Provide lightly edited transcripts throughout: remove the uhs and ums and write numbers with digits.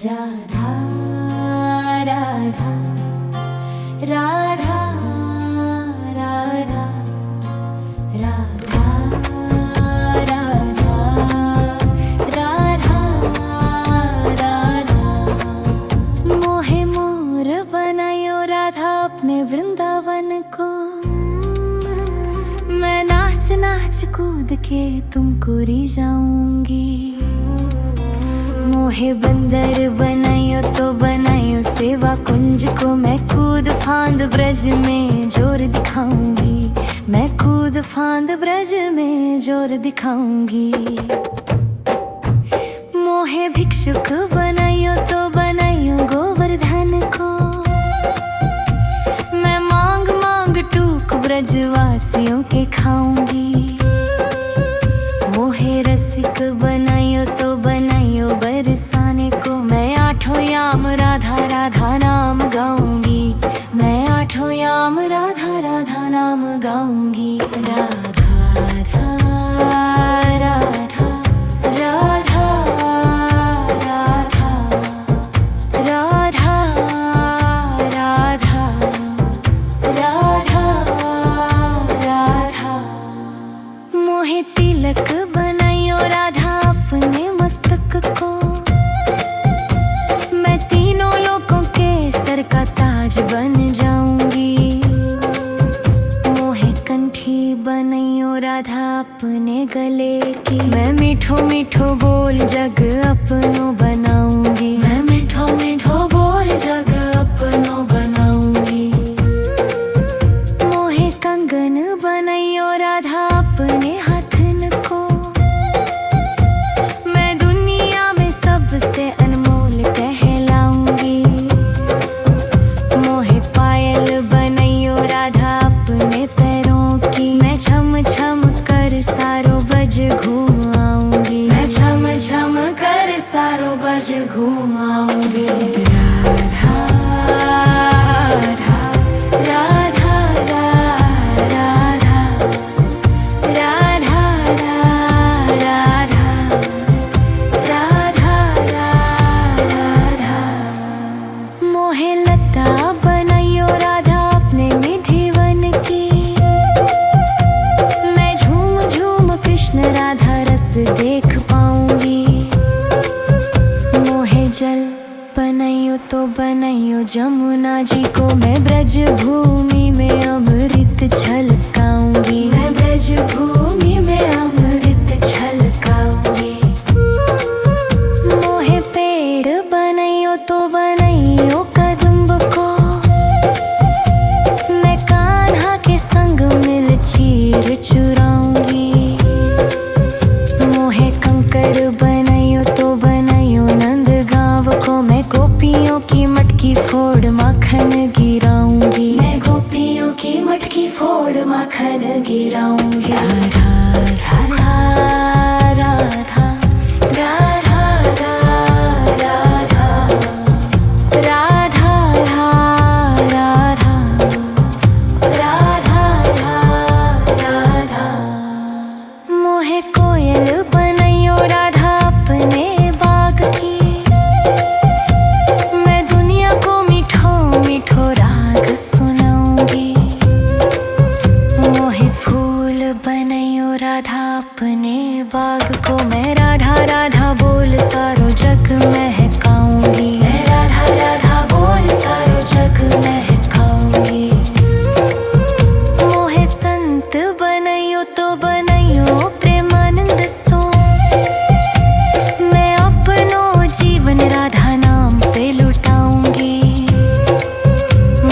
राधा राधा राधा राधा राधा राधा राधा राधा मोहे मोर बनायो राधा अपने वृंदावन को। मैं नाच नाच कूद के तुमको रिझाऊंगी। मोहे बंदर बनायो तो बनायो सेवा कुंज को। मैं कूद फांद ब्रज में जोर दिखाऊंगी। मैं कूद फांद ब्रज में जोर दिखाऊंगी। मोहे भिक्षुक बनायो तो बनायो गोवर्धन को। मैं मांग मांग टूक ब्रजवासियों के खाऊंगी। मोहे रसिक बनायो तो बनायो बरसाने को। मैं आठों याम राधा राधा नाम गाऊंगी। मैं आठों याम राधा राधा नाम गाऊंगी। राधा राधा राधा राधा राधा राधा राधा राधा। मोहे तिलक बनायो राधा अपने मस्तक को। मैं तीनों लोगों के सर का ताज बन जाऊंगी। मोहे कंठी बनायो राधा अपने गले की। मैं मीठो मीठो बोल जग अपनो बनाऊंगी। मैं मीठो मीठो बोल जग अपनो बनाऊंगी। मोहे कंगन बनायो राधा अपने हाथन को। मैं दुनिया में सबसे अनमोल कहलाऊंगी। मोहे पायल बनायो राधा अपने पैरों की। मैं छम छम कर सारो बज घूम आऊंगी। मैं छम छम कर सारो बज घूम आऊंगी। राधा राधा राधा राधा राधा राधा राधा राधा। मोहे लता बनायो राधा अपने निधिवन की। मैं झूम झूम कृष्ण राधा रस देख पाऊंगी। मोहे जल बनायो तो बनायो जमुना जी को। मैं ब्रज भूमि में अमृत छलकाऊंगी। मैं ब्रज भूमि में अमृत छलकाऊंगी। मोहे पेड़ बनायो तो बनायो कदम्ब को। मैं कान्हा के संग मिल चीर चुराऊंगी। मोहे कंकर बनायो तो बनायो नंद गांव को। मैं गोपियों की मटकी फोड़ माखन गिराऊंगी। मैं गोपियों की मटकी फोड़ माखन गिराऊंगी। राधा राधा राधा राधा राधा राधा राधा राधा राधा। मोहे कोयल बनायो राधा अपने बाग की। मैं दुनिया को मीठो मीठो राग सुनाऊंगी। मोहे फूल बनायो राधा अपने बाग को। मैं राधा राधा बोल सारो जग महकाऊंगी। मैं राधा राधा बोल सारो जग महकाऊंगी। मोहे संत बनायो तो बनायो प्रेमानंद सो। मैं अपनो जीवन राधा नाम पे लुटाऊंगी।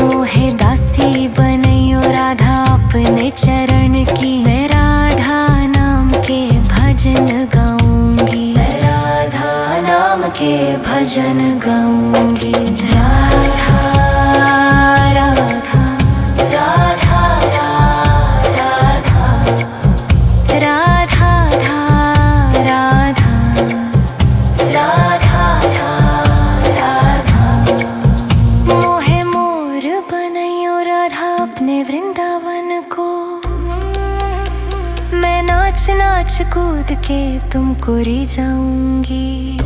मोहे दासी बनायो राधा अपने चरण की। मैं राधा नाम के भजन गाऊंगी। मैं राधा नाम के भजन गाऊंगी। राधा राधा राधा राधा राधा राधा राधा। मोहे मोर बनायो राधा अपने वृंदावन को। मैं नाच नाच कूद के तुमको री जाऊंगी।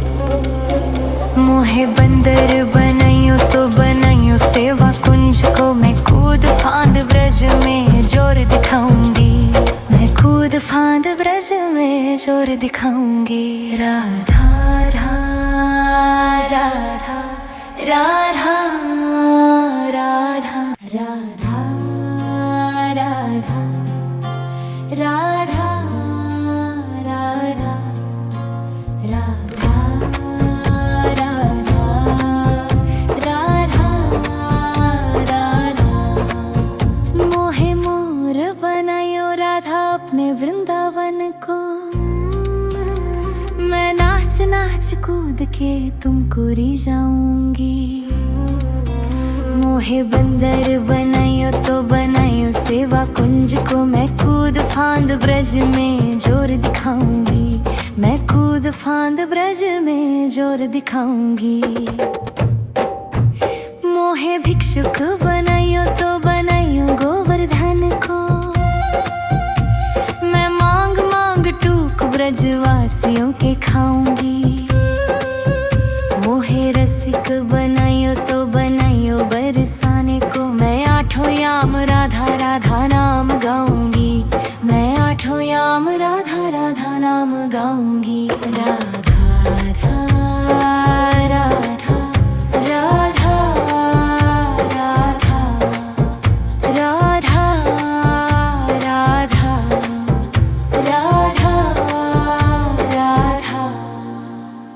मोहे बंदर बनाइयो तो बनाइयो सेवा कुंज को, मैं कूद फांद ब्रज में जोर दिखाऊंगी। मैं कूद फांद ब्रज में जोर दिखाऊंगी। राधा राधा राधा राधा राधा राधा राधा राधा राधा राधा राधा राधा। मोहे मोर बनायो राधा अपने वृंदावन को, मैं नाच नाच कूद के तुमको री जाऊंगी। मोहे बंदर बनाइयो तो बनाइयो सेवा कुंज को, मैं कूद फांद ब्रज में जोर दिखाऊंगी। मैं कूद फांद ब्रज में जोर दिखाऊंगी। मोहे भिक्षुक बनाइयो तो बनाइयो गोवर्धन को, मैं मांग मांग टूक ब्रजवासियों के खाऊंगी। मोहे रसिक बनाइयो तो बनाइयो बरसाने को, मैं आठों याम राधा राधा नाम गाऊंगी। मैं आठों याम राधा राधा नाम गाऊंगी। राधा राधा राधा राधा राधा राधा राधा राधा।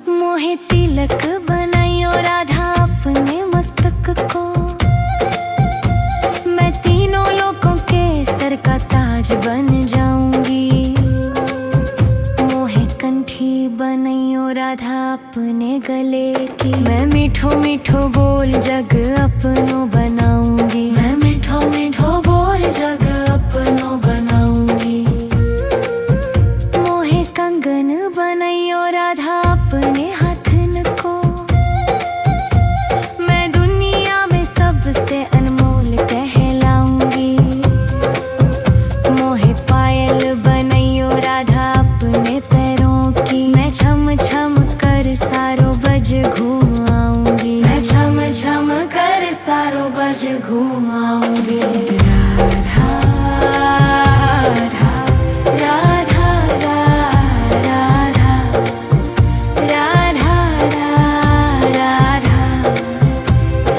मोहे तिलक बनाइयो राधा अपने मस्तक को, मैं तीनों लोकों के सर का ताज बन जाऊंगी। मोहे कंठी बनाइयो राधा अपने गले की, मैं मीठो मीठो बोल जग अपनो बनाऊंगी। मैं मीठो मीठो बोल जग अपनो बनाऊंगी। मोहे कंगन बनाइयो राधा अपने हाथन को, मैं दुनिया में सबसे अनमोल कहलाऊंगी। मोहे पायल बनाइयो राधा अपने पैरों की, मैं छम छम कर सारो बज घूम आऊंगी। मैं छम छम कर सारो बज घूम आऊंगी। राधा राधा राधा राधा राधा राधा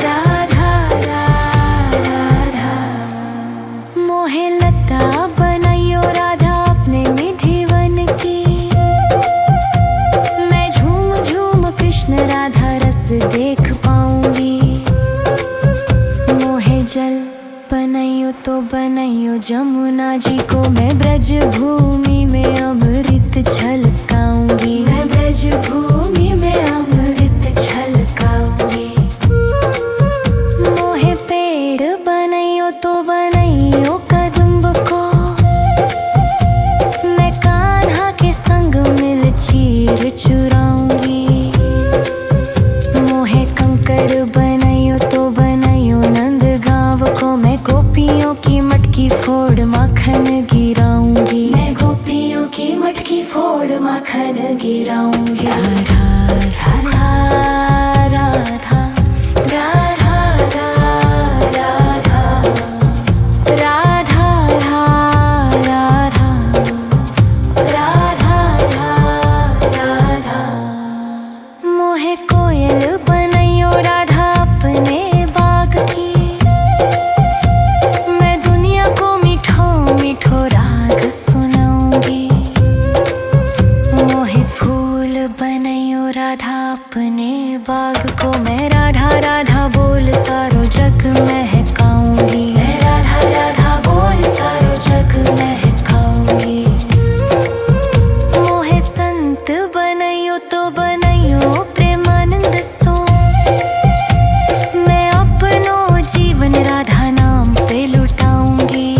राधा राधा। मोहे लता बनाइयो राधा अपने निधि वन की, मैं झूम झूम कृष्ण राधा रस देख पाऊंगी। मोहे जल बनाइयो तो बनाइयो जमुना जी को, मैं ब्रज भूमि में अमृत छलकाऊंगी। मैं ब्रज भूमि में अमृत छलकाऊंगी। मोहे पेड़ बनाइयो तो बनाइयो कदम्ब को, मैं कान्हा के संग मिल चीर चुराऊंगी। मोहे कंकर बनाइयो तो बनाइयो नंद गांव को, मैं गोपियों की मटकी फोड़ माखन गिराऊंगी। मैं गोपियों की मटकी फोड़ माखन गिराऊंगी। राधा राधा राधा राधा राधा राधा राधा राधा। मोहे कोयल बनाइयो राधा अपने बाग की, मैं दुनिया को मीठो मीठो राग सुनाऊंगी। मोहे फूल बनाइयो राधा अपने बाग को, मैं राधा राधा बोल सारो जग महकाऊंगी। मैं राधा राधा बोल सारो जग महकाऊंगी। मोहे संत बनाइयो तो बनाइयो प्रेमानंद सो, मैं अपनो जीवन राधा नाम पे लुटाऊंगी।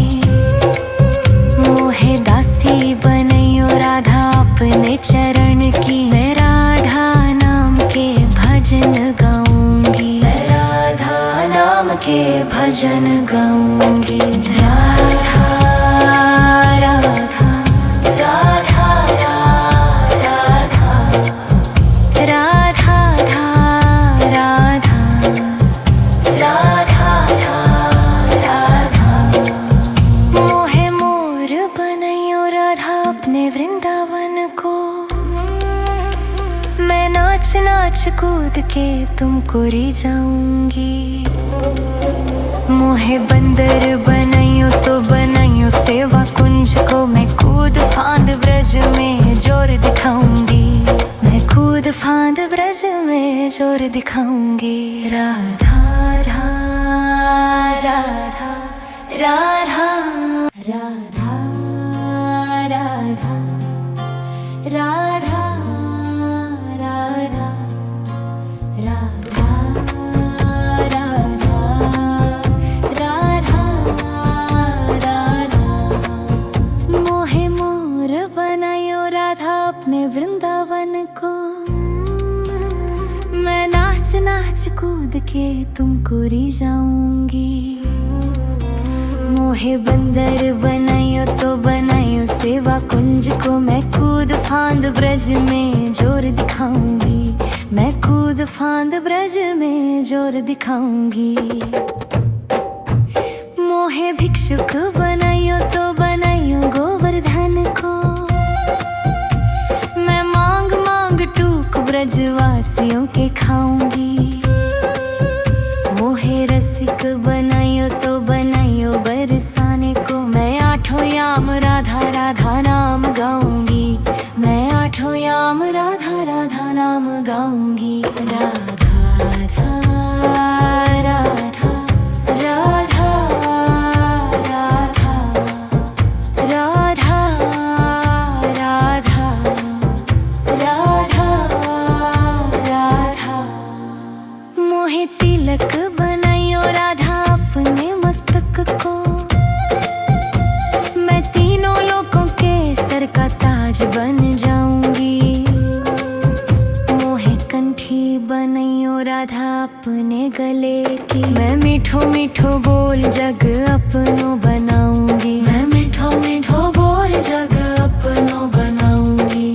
मोहे दासी बनाइयो राधा अपने चरण की, मैं राधा नाम के भजन गाऊंगी। मैं राधा नाम के भजन गाऊंगी। राधा राधा राधा कूद के तुमको री जाऊंगी। मोहे बंदर बनाइयो तो बनाइयो सेवा कुंज को, मैं कूद फांद ब्रज में जोर दिखाऊंगी। मैं कूद फांद ब्रज में जोर दिखाऊंगी। राधा राधा राधा राधा राधा राधा राधा राधा राधा राधा राधा। मोहे मोर बनायो राधा अपने वृंदावन को, मैं नाच नाच कूद के तुमको री जाऊंगी। मोहे बंदर बनाइयो तो बनाइयो सेवा कुंज को, मैं कूद फांद ब्रज में जोर दिखाऊंगी। मैं कूद फांद ब्रज में जोर दिखाऊंगी। मोहे भिक्षुक बनाइयो तो बनाइयो गोवर्धन को, मैं मांग मांग टूक ब्रजवासियों के खाऊंगी। मोहे रसिक बनाइयो तो बनाइयो बरसाने को, मैं आठों याम राधा राधा नाम गाऊंगी। मैं आठों याम राधा राधा नाम गाऊंगी। राधा राधा राधा राधा राधा राधा राधा राधा। मोहे तिलक बनाइयो राधा अपने मस्तक को, मैं तीनों लोगों के सर का ताज बन जाऊंगी। मोहे कंठी बनाइयो राधा अपने गले की, मैं मीठो मीठो बोल जग अपनो बनाऊंगी। मैं मीठो मीठो बोल जग अपनो बनाऊंगी।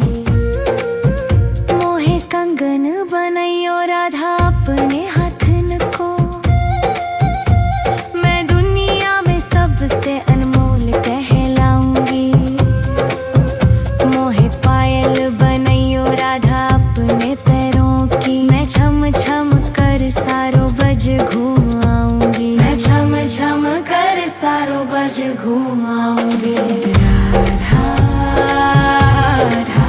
मोहे कंगन बनाइयो राधा अपने हाथन को, मैं दुनिया में सबसे अनमोल कहलाऊंगी। मोहे पायल बनाइयो राधा अपने पैरों की, मैं छम छम कर सारो बज घूम आऊंगी। मैं छम छम कर सारो बज घूम आऊंगी। राधा राधा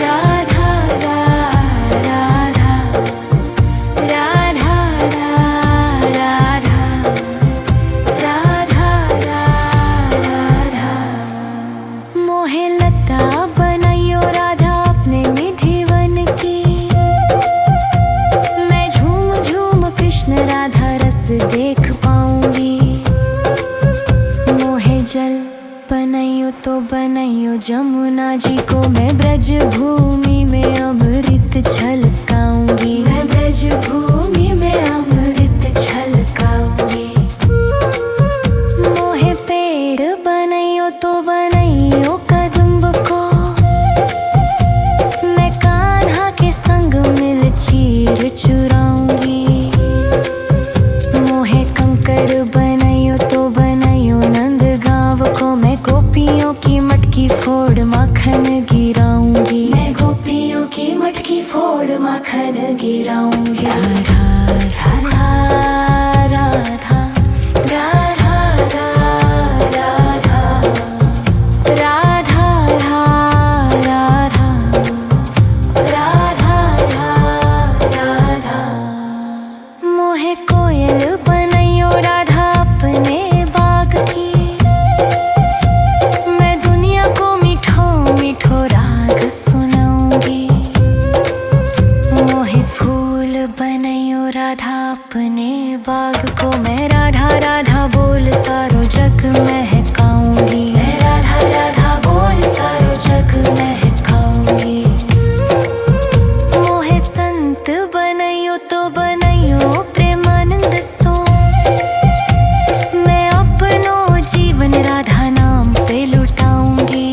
राधा राधा राधा राधा राधा। मोहे लता बनाइयो राधा अपने निधि वन की, मैं झूम झूम कृष्ण राधा रस देख पाऊंगी। मोहे जल बनाइयो तो बनाइयो जमुना जी को, मैं ब्रज भूमि में अमृत छलकाऊंगी। मैं ब्रज भूमि में अमृत छलकाऊंगी। मोहे पेड़ बनाइयो तो बनाइयो कदम्ब को, मैं कान्हा के संग मिल चीर चुराऊंगी। मोहे कंकर बनाइयो तो बनाइयो नंद गांव को, मैं गोपियों की मटकी फोड़ माखन गिराऊंगी। मैं गोपियों की मटकी फोड़ माखन गिराऊंगी। राधा राधा राधा राधा राधा राधा राधा राधा। मोहे कोयल बनाइयो राधा अपने बाग की, मैं दुनिया को मीठो मीठो राग सुनाऊंगी। मोहे फूल बनाइयो राधा अपने बाग को, मैं राधा राधा बोल सारो जग महकाऊंगी। मैं राधा राधा बोल सारो जग महकाऊंगी। मोहे संत बनाइयो तो बनाइयो प्रेमानंद सो, मैं अपनो जीवन राधा नाम पे लुटाऊंगी।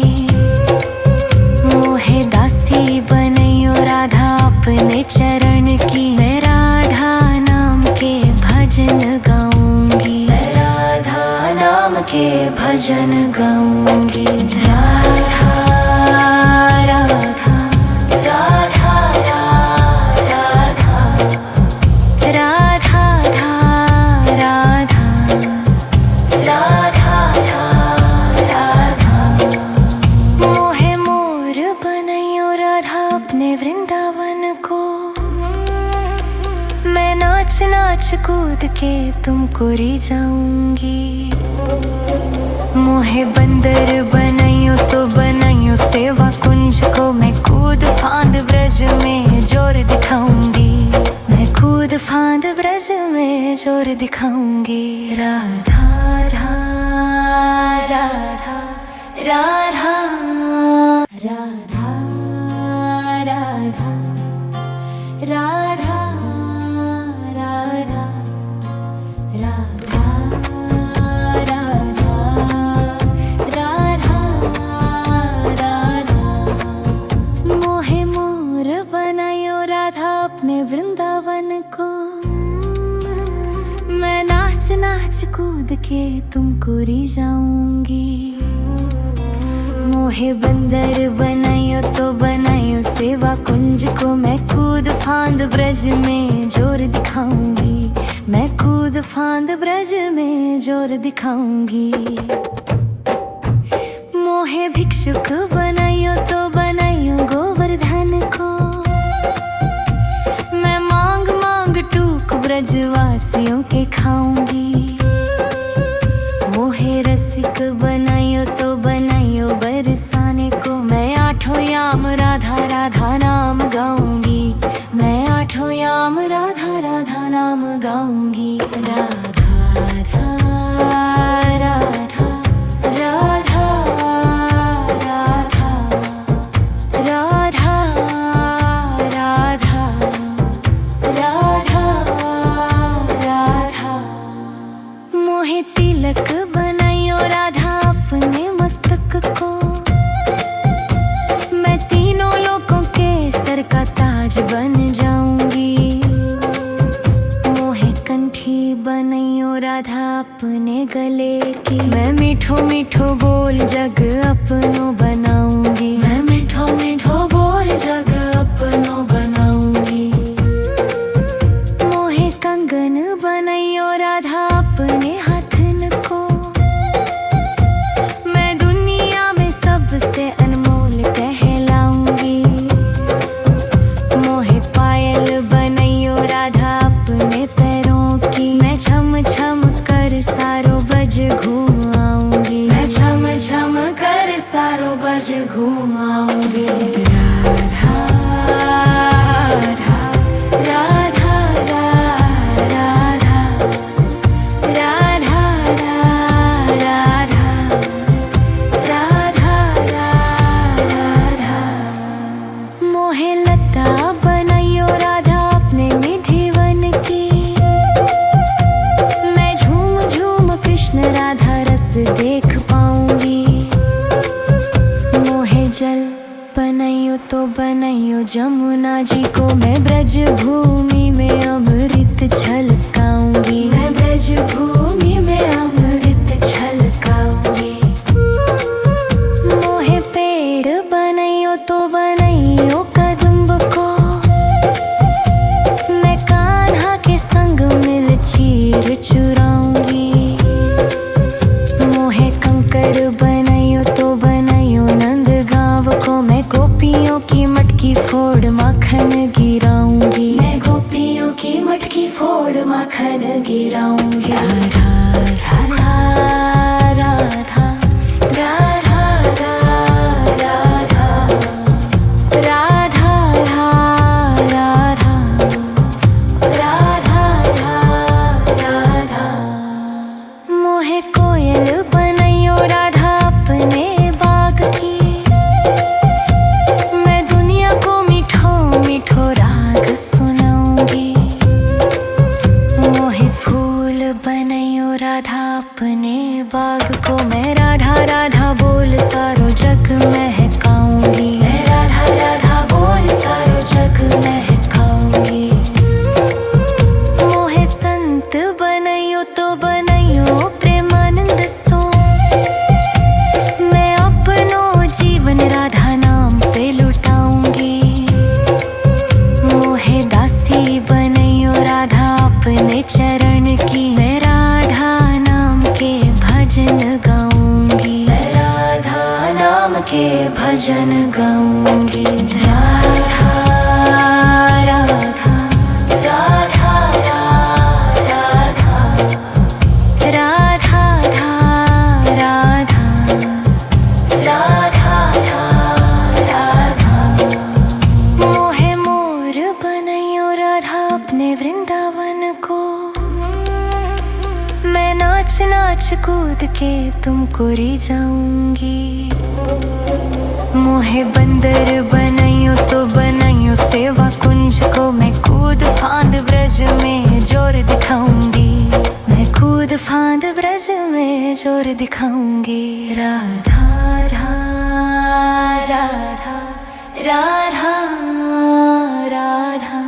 मोहे दासी बनाइयो राधा अपने चरण की, मैं राधा नाम के भजन गाऊंगी। मैं राधा नाम के भजन गाऊंगी। राधा राधा राधा राधा नाच नाच कूद के तुमको रिझाऊंगी। मोहे बंदर बनाइयो तो बनाइयो सेवा कुंज को, मैं कूद फांद ब्रज में जोर दिखाऊंगी। मैं कूद फांद ब्रज में जोर दिखाऊंगी। राधा राधा राधा राधा राधा राधा राधा राधा राधा राधा राधा। मोहे मोर बनायो राधा अपने वृंदावन को, मैं नाच नाच कूद के तुमको रिझाऊंगी। मोहे बंदर बनाइयो तो बनाइयो सेवा कुंज को, मैं कूद फांद ब्रज में जोर दिखाऊंगी। मैं कूद फांद ब्रज में जोर दिखाऊंगी। मोहे भिक्षुक बनाइयो तो बनाइयो गोवर्धन को, मैं मांग मांग टूक ब्रजवासियों के खाऊंगी। मोहे रसिक बनाइयो तो बनाइयो बरसाने को, मैं आठों याम राधा राधा नाम गाऊंगी। मैं आठों याम राधा राधा नाम गाऊंगी। राधा राधा राधा राधा राधा राधा राधा राधा राधा। मोहे तिलक बनाइयो राधा अपने मस्तक को, मैं तीनों लोगों के सर का ताज बन जाऊंगी। मोहे कंठी बनाइयो राधा अपने गले की, मैं मीठो मीठो बोल जग अपनो बनाऊंगी। मैं मीठो मीठो बोल जग अपनो बनाऊंगी। मोहे कंगन बनाइयो राधा अपने हाथन को, मैं दुनिया में सबसे अनमोल कहलाऊंगी। मोहे पायल बनाइयो राधा अपने पैरों की, मैं छम छम कर सारो बज घूम आऊंगी। मैं छम छम कर सारो बज घूम आऊंगी। राधा राधा राधा राधा राधा राधा राधा राधा। मोहे लता बनाइयो राधा अपने निधिवन की, मैं झूम झूम कृष्ण राधा रस देख पाऊंगी। मोहे जल बनाइयो तो बनाइयो जमुना जी को, मैं ब्रज भूमि में अमृत छलकाऊंगी। मैं ब्रज भूमि में अमृत छलकाऊंगी। मोहे पेड़ बनाइयो तो बनाइयो कदम्ब को, मैं कान्हा के संग मिल चीर चुराऊंगी। मोहे कंकर बनाइयो तो बनाइयो नंद गांव को, मैं गोपियों की मटकी फोड़ माखन गिराऊंगी। मैं गोपियों की मटकी फोड़ माखन गिराऊंगी। राधा राधा राधा राधा राधा राधा राधा राधा राधा। मोहे कोयल बनाइयो राधा अपने बाग की, मैं दुनिया को मीठो मीठो राग सुनाऊंगी। मोहे फूल बनाइयो राधा अपने बाग को, मैं राधा राधा बोल सारो जग महकाऊंगी। मैं राधा राधा बोल सारो जग महकाऊंगी। मोहे संत बनाइयो तो बनाइयो प्रेमानंद सो, मैं अपनो जीवन राधा नाम पे लुटाऊंगी। मोहे दासी बनाइयो राधा अपने चरण की, मैं राधा नाम के भजन गाऊंगी। मैं राधा नाम के भजन गाऊंगी। राधा राधा राधा राधा को। मैं नाच नाच कूद के तुमको री जाऊंगी। मोहे बंदर बनाइयो तो बनाइयो सेवा कुंज को। मैं कूद फांद ब्रज में जोर दिखाऊंगी। मैं कूद फांद ब्रज में जोर दिखाऊंगी। राधा राधा राधा राधा